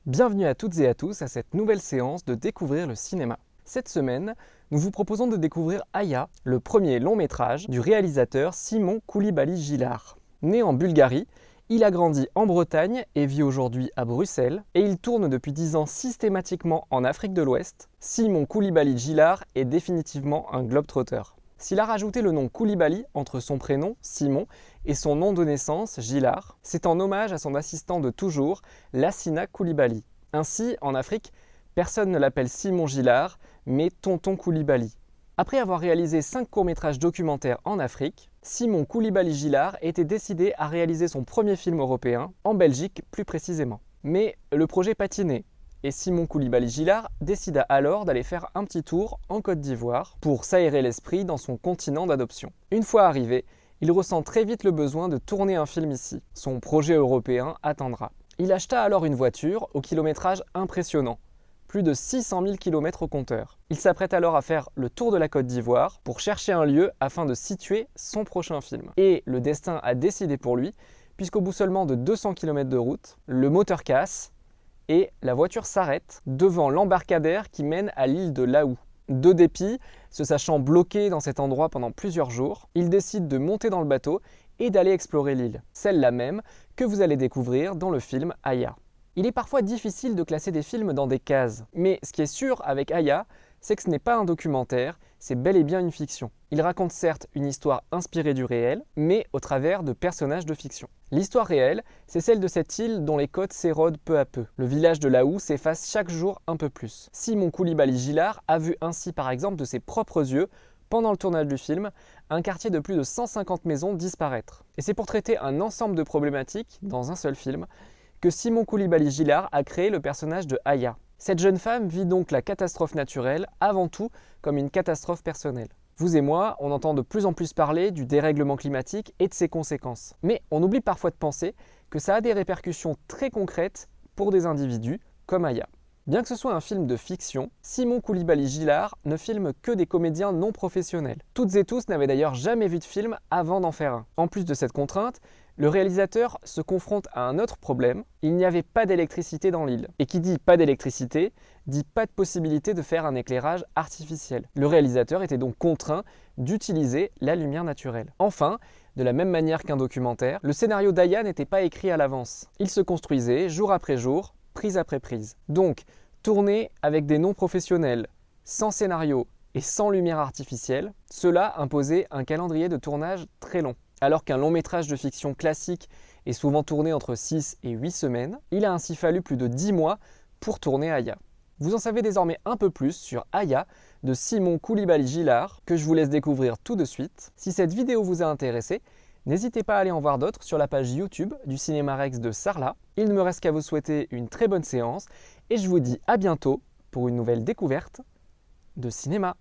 Bienvenue à toutes et à tous à cette nouvelle séance de Découvrir le cinéma. Cette semaine, nous vous proposons de découvrir Aya, le premier long métrage du réalisateur Simon Koulibaly-Gillard. Né en Bulgarie, il a grandi en Bretagne et vit aujourd'hui à Bruxelles, et il tourne depuis 10 ans systématiquement en Afrique de l'Ouest. Simon Koulibaly-Gillard est définitivement un globe-trotter. S'il a rajouté le nom Koulibaly entre son prénom, Simon, et son nom de naissance, Gillard, c'est en hommage à son assistant de toujours, Lassina Koulibaly. Ainsi, en Afrique, personne ne l'appelle Simon Gillard, mais Tonton Koulibaly. Après avoir réalisé 5 courts-métrages documentaires en Afrique, Simon Koulibaly-Gillard était décidé à réaliser son premier film européen, en Belgique plus précisément. Mais le projet patinait. Et Simon Koulibaly-Gillard décida alors d'aller faire un petit tour en Côte d'Ivoire pour s'aérer l'esprit dans son continent d'adoption. Une fois arrivé, il ressent très vite le besoin de tourner un film ici. Son projet européen attendra. Il acheta alors une voiture au kilométrage impressionnant, plus de 600 000 km au compteur. Il s'apprête alors à faire le tour de la Côte d'Ivoire pour chercher un lieu afin de situer son prochain film. Et le destin a décidé pour lui, puisqu'au bout seulement de 200 km de route, le moteur casse, et la voiture s'arrête devant l'embarcadère qui mène à l'île de Laou. De dépit, se sachant bloqué dans cet endroit pendant plusieurs jours, il décide de monter dans le bateau et d'aller explorer l'île, celle-là même que vous allez découvrir dans le film Aya. Il est parfois difficile de classer des films dans des cases, mais ce qui est sûr avec Aya, c'est que ce n'est pas un documentaire, c'est bel et bien une fiction. Il raconte certes une histoire inspirée du réel, mais au travers de personnages de fiction. L'histoire réelle, c'est celle de cette île dont les côtes s'érodent peu à peu. Le village de Laou s'efface chaque jour un peu plus. Simon Koulibaly-Gillard a vu ainsi par exemple de ses propres yeux, pendant le tournage du film, un quartier de plus de 150 maisons disparaître. Et c'est pour traiter un ensemble de problématiques, dans un seul film, que Simon Koulibaly-Gillard a créé le personnage de Aya. Cette jeune femme vit donc la catastrophe naturelle avant tout comme une catastrophe personnelle. Vous et moi, on entend de plus en plus parler du dérèglement climatique et de ses conséquences. Mais on oublie parfois de penser que ça a des répercussions très concrètes pour des individus comme Aya. Bien que ce soit un film de fiction, Simon Koulibaly-Gillard ne filme que des comédiens non professionnels. Toutes et tous n'avaient d'ailleurs jamais vu de film avant d'en faire un. En plus de cette contrainte, le réalisateur se confronte à un autre problème, il n'y avait pas d'électricité dans l'île. Et qui dit pas d'électricité, dit pas de possibilité de faire un éclairage artificiel. Le réalisateur était donc contraint d'utiliser la lumière naturelle. Enfin, de la même manière qu'un documentaire, le scénario d'Aya n'était pas écrit à l'avance. Il se construisait jour après jour, prise après prise. Donc, tourner avec des non-professionnels, sans scénario et sans lumière artificielle, cela imposait un calendrier de tournage très long. Alors qu'un long métrage de fiction classique est souvent tourné entre 6 et 8 semaines, il a ainsi fallu plus de 10 mois pour tourner Aya. Vous en savez désormais un peu plus sur Aya de Simon Koulibaly-Gillard, que je vous laisse découvrir tout de suite. Si cette vidéo vous a intéressé, n'hésitez pas à aller en voir d'autres sur la page YouTube du Cinéma Rex de Sarlat. Il ne me reste qu'à vous souhaiter une très bonne séance et je vous dis à bientôt pour une nouvelle découverte de cinéma.